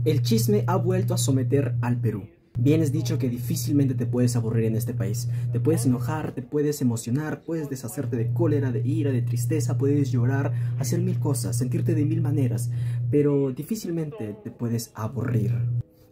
El chisme ha vuelto a someter al Perú. Bien es dicho que difícilmente te puedes aburrir en este país. Te puedes enojar, te puedes emocionar, puedes deshacerte de cólera, de ira, de tristeza, puedes llorar, hacer mil cosas, sentirte de mil maneras, pero difícilmente te puedes aburrir.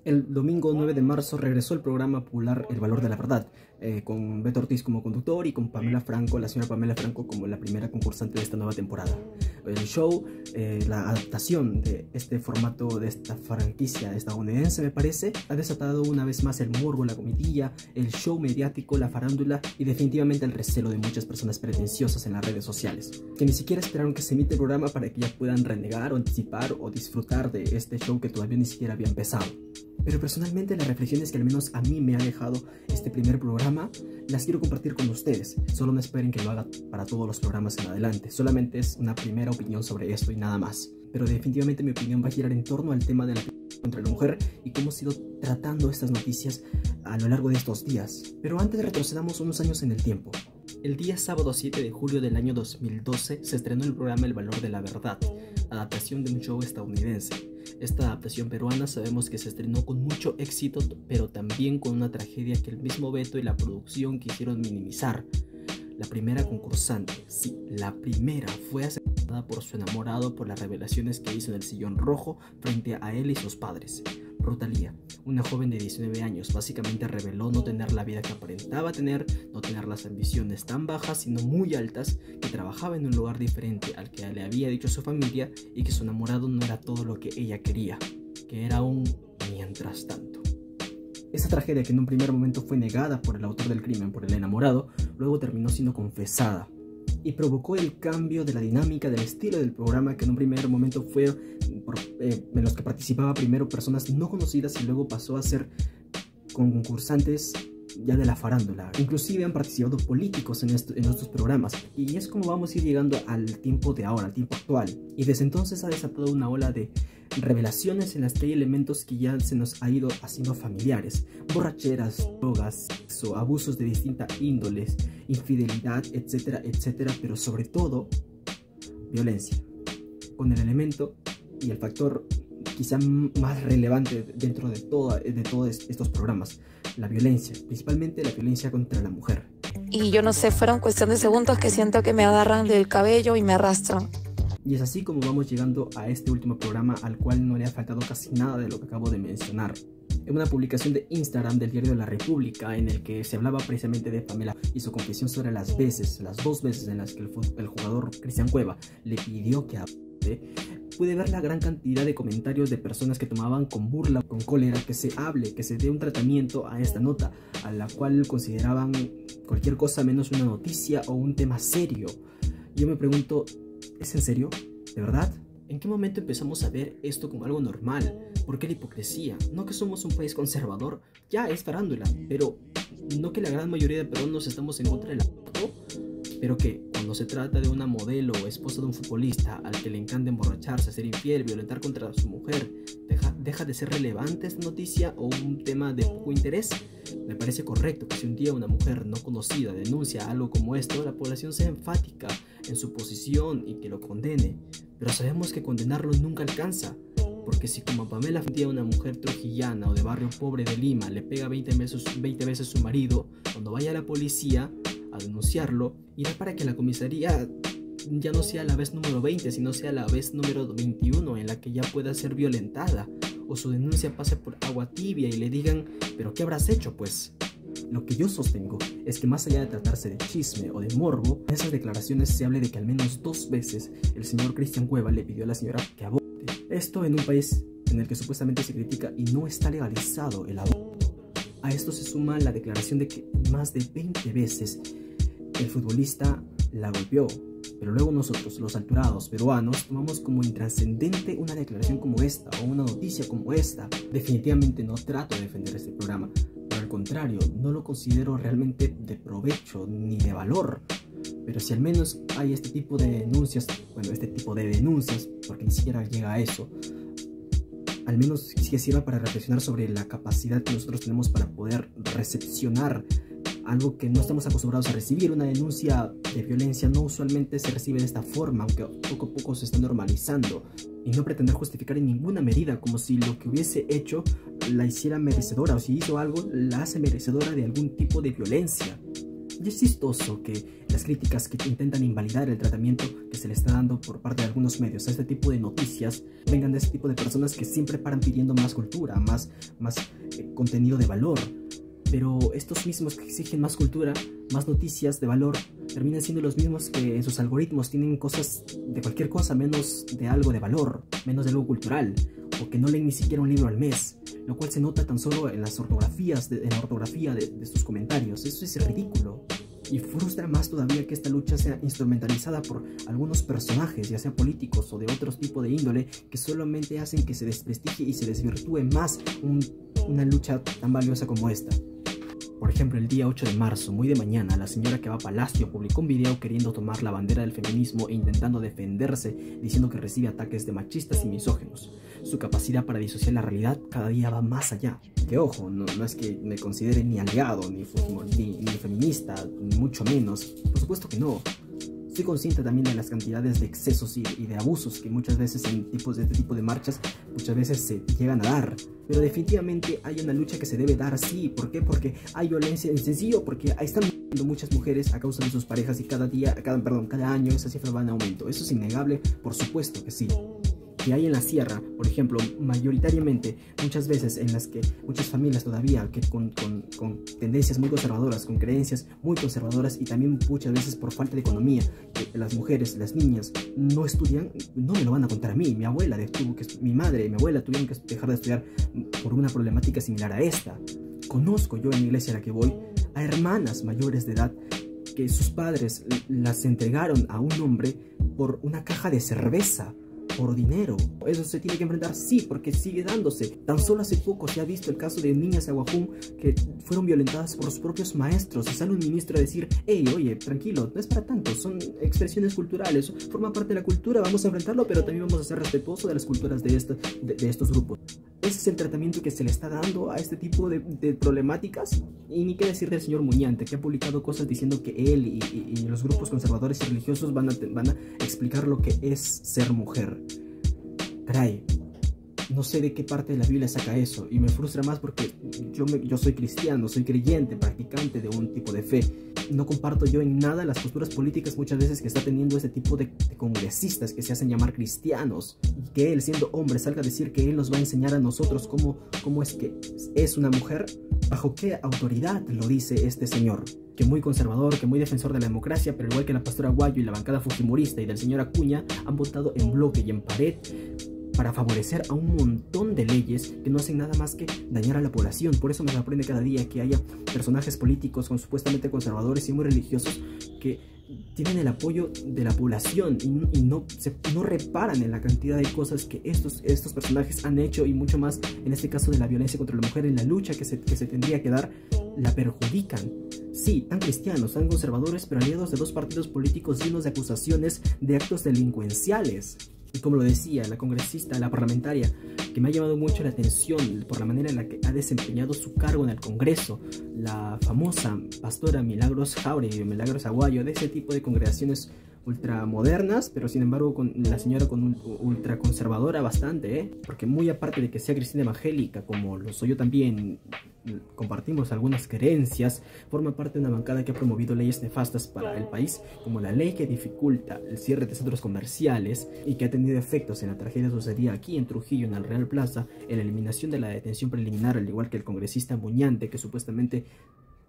El domingo 9 de marzo regresó el programa popular El Valor de la Verdad, con Beto Ortiz como conductor y con Pamela Franco, la señora Pamela Franco, como la primera concursante de esta nueva temporada. El show, la adaptación de este formato, de esta franquicia estadounidense, me parece, ha desatado una vez más el morbo, la comitiva, el show mediático, la farándula y definitivamente el recelo de muchas personas pretenciosas en las redes sociales, que ni siquiera esperaron que se emite el programa para que ya puedan renegar o anticipar o disfrutar de este show que todavía ni siquiera había empezado. Pero personalmente las reflexiones que al menos a mí me ha dejado este primer programa las quiero compartir con ustedes. Solo no esperen que lo haga para todos los programas en adelante. Solamente es una primera opinión sobre esto y nada más. Pero definitivamente mi opinión va a girar en torno al tema de la violencia contra la mujer y cómo se ha ido tratando estas noticias a lo largo de estos días. Pero antes retrocedamos unos años en el tiempo. El día sábado 7 de julio del año 2012 se estrenó el programa El Valor de la Verdad, adaptación de un show estadounidense. Esta adaptación peruana sabemos que se estrenó con mucho éxito, pero también con una tragedia que el mismo Beto y la producción quisieron minimizar. La primera concursante, sí, la primera, fue asesinada por su enamorado por las revelaciones que hizo en el sillón rojo frente a él y sus padres. Rosalía, una joven de 19 años, básicamente reveló no tener la vida que aparentaba tener, no tener las ambiciones tan bajas sino muy altas, que trabajaba en un lugar diferente al que le había dicho su familia y que su enamorado no era todo lo que ella quería, que era un mientras tanto. Esa tragedia, que en un primer momento fue negada por el autor del crimen, por el enamorado, luego terminó siendo confesada y provocó el cambio de la dinámica del estilo del programa, que en un primer momento fue en los que participaba primero personas no conocidas y luego pasó a ser concursantes ya de la farándula. Inclusive han participado políticos en estos programas, y es como vamos a ir llegando al tiempo de ahora, al tiempo actual, y desde entonces ha desatado una ola de revelaciones en las que hay elementos que ya se nos ha ido haciendo familiares: borracheras, drogas, sexo, abusos de distintas índoles, infidelidad, etcétera, etcétera, pero sobre todo violencia, con el elemento y el factor quizá más relevante dentro de todos estos programas: la violencia, principalmente la violencia contra la mujer. Y yo no sé, fueron cuestión de segundos que siento que me agarran del cabello y me arrastran. Y es así como vamos llegando a este último programa, al cual no le ha faltado casi nada de lo que acabo de mencionar. En una publicación de Instagram del diario La República, en el que se hablaba precisamente de Pamela y su confesión sobre las dos veces en las que el jugador Cristian Cueva le pidió que pude ver la gran cantidad de comentarios de personas que tomaban con burla, con cólera, que se hable, que se dé un tratamiento a esta nota, a la cual consideraban cualquier cosa menos una noticia o un tema serio. Yo me pregunto, ¿es en serio? ¿De verdad? ¿En qué momento empezamos a ver esto como algo normal? ¿Por qué la hipocresía? No que somos un país conservador, ya es farándula, pero no que la gran mayoría de peruanos estamos en contra del aborto, pero que cuando se trata de una modelo o esposa de un futbolista al que le encanta emborracharse, ser infiel, violentar contra su mujer, ¿deja de ser relevante esta noticia o un tema de poco interés? Me parece correcto que si un día una mujer no conocida denuncia algo como esto, la población sea enfática en su posición y que lo condene, pero sabemos que condenarlo nunca alcanza, porque si como a Pamela un día una mujer trujillana o de barrio pobre de Lima le pega 20 veces su marido, cuando vaya a la policía a denunciarlo, irá para que la comisaría ya no sea la vez número 20, sino sea la vez número 21 en la que ya pueda ser violentada, o su denuncia pase por agua tibia y le digan, ¿pero qué habrás hecho pues? Lo que yo sostengo es que más allá de tratarse de chisme o de morbo, en esas declaraciones se hable de que al menos 2 veces el señor Cristian Cueva le pidió a la señora que aborte. Esto en un país en el que supuestamente se critica y no está legalizado el aborto. A esto se suma la declaración de que más de 20 veces el futbolista la golpeó. Pero luego nosotros, los alturados peruanos, tomamos como intrascendente una declaración como esta o una noticia como esta. Definitivamente no trato de defender este programa, pero al contrario, no lo considero realmente de provecho ni de valor. Pero si al menos hay este tipo de denuncias, porque ni siquiera llega a eso, al menos que sirva para reflexionar sobre la capacidad que nosotros tenemos para poder recepcionar algo que no estamos acostumbrados a recibir. Una denuncia de violencia no usualmente se recibe de esta forma, aunque poco a poco se está normalizando. y no pretender justificar en ninguna medida, como si lo que hubiese hecho la hiciera merecedora, o si hizo algo la hace merecedora de algún tipo de violencia. Y es chistoso que las críticas que intentan invalidar el tratamiento que se le está dando por parte de algunos medios a este tipo de noticias vengan de ese tipo de personas que siempre paran pidiendo más cultura, más contenido de valor. Pero estos mismos que exigen más cultura, más noticias de valor, terminan siendo los mismos que en sus algoritmos tienen cosas de cualquier cosa menos de algo de valor, menos de algo cultural, o que no leen ni siquiera un libro al mes, lo cual se nota tan solo en las ortografías, en la ortografía de sus comentarios. Eso es ridículo. Y frustra más todavía que esta lucha sea instrumentalizada por algunos personajes, ya sea políticos o de otro tipo de índole, que solamente hacen que se desprestigie y se desvirtúe más una lucha tan valiosa como esta. Por ejemplo, el día 8 de marzo, muy de mañana, la señora que va a Palacio publicó un video queriendo tomar la bandera del feminismo e intentando defenderse, diciendo que recibe ataques de machistas y misóginos. Su capacidad para disociar la realidad cada día va más allá. Que ojo, no es que me considere ni aliado, ni feminista, ni mucho menos. Por supuesto que no. Soy consciente también de las cantidades de excesos y de abusos que muchas veces en este tipo de marchas muchas veces se llegan a dar. Pero definitivamente hay una lucha que se debe dar así. ¿Por qué? Porque hay violencia en sencillo, porque ahí están muriendo muchas mujeres a causa de sus parejas y cada año esa cifra va en aumento. Eso es innegable, por supuesto que sí. Que hay en la sierra, por ejemplo, mayoritariamente, muchas veces en las que muchas familias todavía que con tendencias muy conservadoras, con creencias muy conservadoras y también muchas veces por falta de economía, que las mujeres, las niñas no estudian, no me lo van a contar a mí. Mi madre y mi abuela tuvieron que dejar de estudiar por una problemática similar a esta. Conozco yo en la iglesia a la que voy a hermanas mayores de edad que sus padres las entregaron a un hombre por una caja de cerveza, por dinero. Eso se tiene que enfrentar, sí, porque sigue dándose. Tan solo hace poco se ha visto el caso de niñas de Aguajún que fueron violentadas por los propios maestros y sale un ministro a decir: hey, oye, tranquilo, no es para tanto, son expresiones culturales, forma parte de la cultura, vamos a enfrentarlo, pero también vamos a ser respetuosos de las culturas de estos grupos. Ese es el tratamiento que se le está dando a este tipo de problemáticas. Y ni qué decir del señor Muñante, que ha publicado cosas diciendo que él y los grupos conservadores y religiosos van a explicar lo que es ser mujer. Caray, no sé de qué parte de la Biblia saca eso, y me frustra más porque yo soy cristiano, soy creyente, practicante de un tipo de fe. No comparto yo en nada las posturas políticas muchas veces que está teniendo ese tipo de congresistas que se hacen llamar cristianos, y que él, siendo hombre, salga a decir que él nos va a enseñar a nosotros cómo es que es una mujer. ¿Bajo qué autoridad lo dice este señor? Que muy conservador, que muy defensor de la democracia, pero igual que la pastora Guayo y la bancada fujimorista y del señor Acuña, han votado en bloque y en pared para favorecer a un montón de leyes que no hacen nada más que dañar a la población. Por eso me sorprende cada día que haya personajes políticos supuestamente conservadores y muy religiosos que tienen el apoyo de la población y no reparan en la cantidad de cosas que estos personajes han hecho, y mucho más en este caso de la violencia contra la mujer, en la lucha que se tendría que dar, la perjudican. Sí, tan cristianos, tan conservadores, pero aliados de dos partidos políticos llenos de acusaciones de actos delincuenciales. Y como lo decía la congresista, la parlamentaria, que me ha llamado mucho la atención por la manera en la que ha desempeñado su cargo en el Congreso, la famosa pastora Milagros Jauregui o Milagros Aguayo, de ese tipo de congregaciones ultramodernas, pero sin embargo la señora con un ultraconservadora bastante, porque muy aparte de que sea cristiana evangélica, como lo soy yo también, compartimos algunas creencias, forma parte de una bancada que ha promovido leyes nefastas para el país, como la ley que dificulta el cierre de centros comerciales y que ha tenido efectos en la tragedia sucedida aquí en Trujillo, en el Real Plaza, en la eliminación de la detención preliminar, al igual que el congresista Muñante, que supuestamente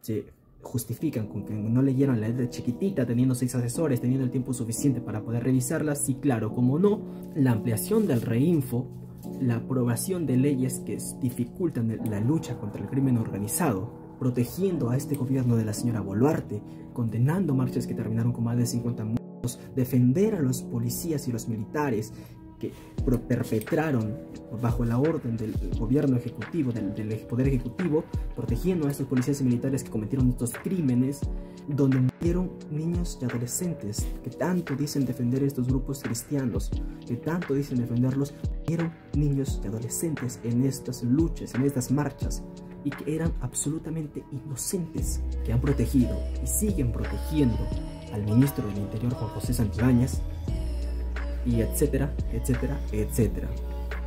se justifican con que no leyeron la letra chiquitita, teniendo 6 asesores, teniendo el tiempo suficiente para poder revisarla. Sí, claro, como no, la ampliación del Reinfo, la aprobación de leyes que dificultan la lucha contra el crimen organizado, protegiendo a este gobierno de la señora Boluarte, condenando marchas que terminaron con más de 50 muertos, defender a los policías y los militares que perpetraron bajo la orden del gobierno ejecutivo, del poder ejecutivo, protegiendo a estos policías y militares que cometieron estos crímenes, donde murieron niños y adolescentes que tanto dicen defender estos grupos cristianos, que tanto dicen defenderlos. Murieron niños y adolescentes en estas luchas, en estas marchas, y que eran absolutamente inocentes, que han protegido y siguen protegiendo al ministro del Interior, Juan José Santibáñez, y etcétera, etcétera, etcétera.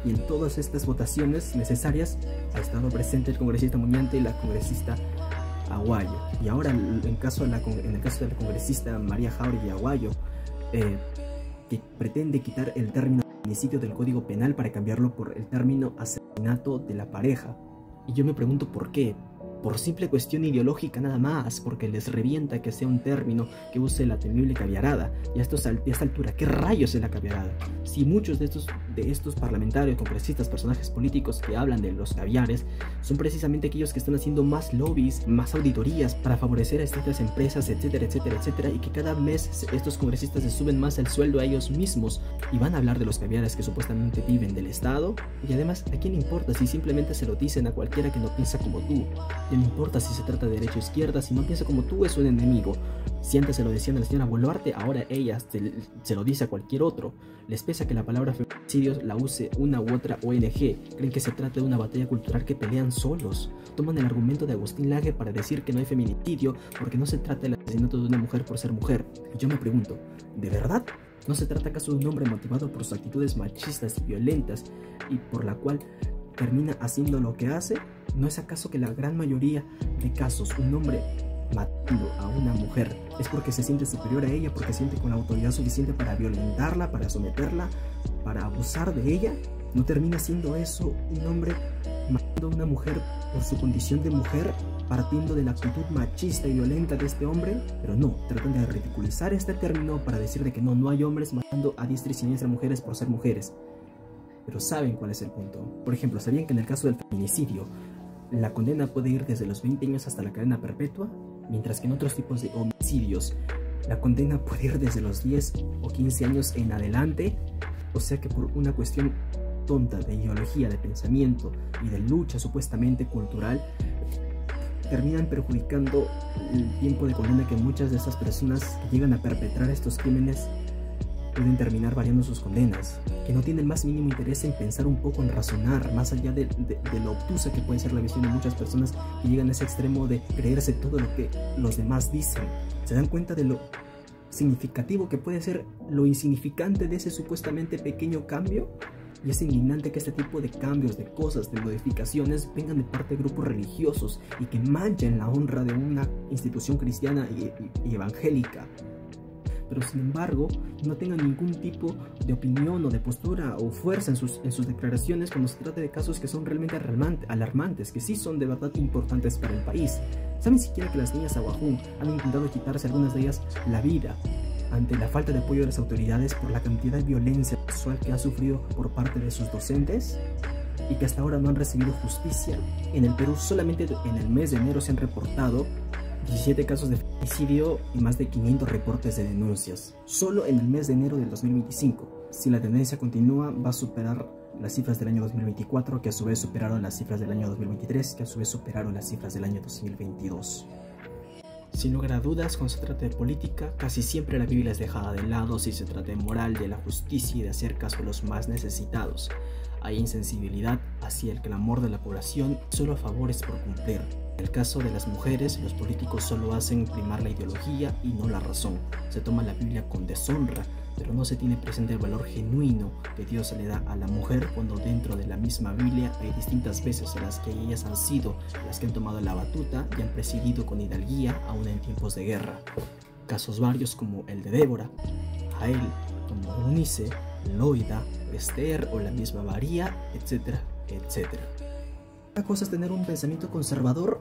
Y en todas estas votaciones necesarias ha estado presente el congresista Muñante y la congresista Aguayo. Y ahora en el caso de la congresista María Jáuregui Aguayo, que pretende quitar el término feminicidio del Código Penal para cambiarlo por el término asesinato de la pareja. Y yo me pregunto por qué. Por simple cuestión ideológica nada más, porque les revienta que sea un término que use la temible caviarada. Y a esta altura, ¿qué rayos es la caviarada? Si muchos de estos parlamentarios, congresistas, personajes políticos que hablan de los caviares son precisamente aquellos que están haciendo más lobbies, más auditorías para favorecer a estas empresas, etcétera, etcétera, etcétera, y que cada mes estos congresistas se suben más el sueldo a ellos mismos y van a hablar de los caviares que supuestamente viven del Estado. Y además, ¿a quién le importa si simplemente se lo dicen a cualquiera que no piensa como tú? No importa si se trata de derecha o izquierda, si no piensa como tú es un enemigo. Si antes se lo decían a la señora Boluarte, ahora ella se lo dice a cualquier otro. Les pesa que la palabra feminicidio la use una u otra ONG. Creen que se trata de una batalla cultural que pelean solos. Toman el argumento de Agustín Laje para decir que no hay feminicidio porque no se trata del asesinato de una mujer por ser mujer. Y yo me pregunto, ¿de verdad? ¿No se trata acaso de un hombre motivado por sus actitudes machistas y violentas y por la cual termina haciendo lo que hace? ¿No es acaso que la gran mayoría de casos un hombre matando a una mujer es porque se siente superior a ella, porque siente con la autoridad suficiente para violentarla, para someterla, para abusar de ella? ¿No termina siendo eso un hombre matando a una mujer por su condición de mujer, partiendo de la actitud machista y violenta de este hombre? Pero no, tratan de ridiculizar este término para decir de que no hay hombres matando a diestra y siniestra mujeres por ser mujeres. Pero ¿saben cuál es el punto? Por ejemplo, ¿sabían que en el caso del feminicidio la condena puede ir desde los 20 años hasta la cadena perpetua? Mientras que en otros tipos de homicidios la condena puede ir desde los 10 o 15 años en adelante. O sea que por una cuestión tonta de ideología, de pensamiento y de lucha supuestamente cultural, terminan perjudicando el tiempo de condena que muchas de esas personas que llegan a perpetrar estos crímenes pueden terminar variando sus condenas, que no tienen el más mínimo interés en pensar un poco, en razonar, más allá de lo obtusa que puede ser la visión de muchas personas que llegan a ese extremo de creerse todo lo que los demás dicen. ¿Se dan cuenta de lo significativo que puede ser lo insignificante de ese supuestamente pequeño cambio? Y es indignante que este tipo de cambios, de cosas, de modificaciones vengan de parte de grupos religiosos y que manchen la honra de una institución cristiana y evangélica. Pero sin embargo no tengan ningún tipo de opinión o de postura o fuerza en sus declaraciones cuando se trata de casos que son realmente alarmantes, que sí son de verdad importantes para el país. ¿Saben siquiera que las niñas Aguajún han intentado quitarse algunas de ellas la vida ante la falta de apoyo de las autoridades por la cantidad de violencia sexual que han sufrido por parte de sus docentes? Y que hasta ahora no han recibido justicia. En el Perú solamente en el mes de enero se han reportado 17 casos de feminicidio y más de 500 reportes de denuncias, solo en el mes de enero del 2025. Si la tendencia continúa, va a superar las cifras del año 2024, que a su vez superaron las cifras del año 2023, que a su vez superaron las cifras del año 2022. Sin lugar a dudas, cuando se trata de política, casi siempre la Biblia es dejada de lado si se trata de moral, de la justicia y de hacer caso a los más necesitados. Hay insensibilidad hacia el clamor de la población, solo a favores por cumplir. En el caso de las mujeres, los políticos solo hacen primar la ideología y no la razón. Se toma la Biblia con deshonra, pero no se tiene presente el valor genuino que Dios le da a la mujer cuando dentro de la misma Biblia hay distintas veces en las que ellas han sido las que han tomado la batuta y han presidido con hidalguía aún en tiempos de guerra. Casos varios como el de Débora, Jael, como Eunice, Loida, Esther o la misma María, etcétera, etcétera. Una cosa es tener un pensamiento conservador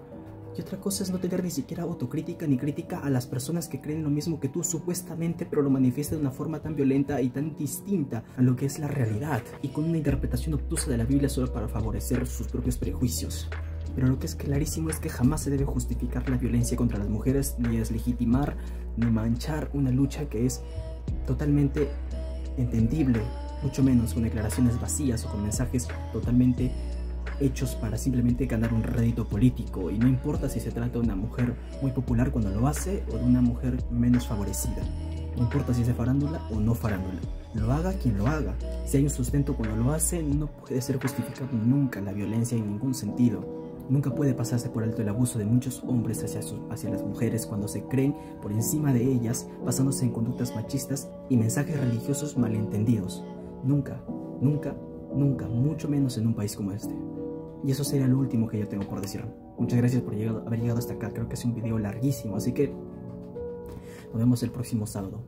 y otra cosa es no tener ni siquiera autocrítica ni crítica a las personas que creen lo mismo que tú supuestamente, pero lo manifiestan de una forma tan violenta y tan distinta a lo que es la realidad y con una interpretación obtusa de la Biblia solo para favorecer sus propios prejuicios. Pero lo que es clarísimo es que jamás se debe justificar la violencia contra las mujeres, ni deslegitimar ni manchar una lucha que es totalmente entendible, mucho menos con declaraciones vacías o con mensajes totalmente hechos para simplemente ganar un rédito político. Y no importa si se trata de una mujer muy popular cuando lo hace o de una mujer menos favorecida, no importa si es de farándula o no farándula, lo haga quien lo haga. Si hay un sustento cuando lo hace, no puede ser justificado nunca la violencia en ningún sentido. Nunca puede pasarse por alto el abuso de muchos hombres hacia las mujeres cuando se creen por encima de ellas, basándose en conductas machistas y mensajes religiosos malentendidos. Nunca, nunca, nunca, mucho menos en un país como este. Y eso sería lo último que yo tengo por decir. Muchas gracias por haber llegado hasta acá. Creo que es un video larguísimo, así que nos vemos el próximo sábado.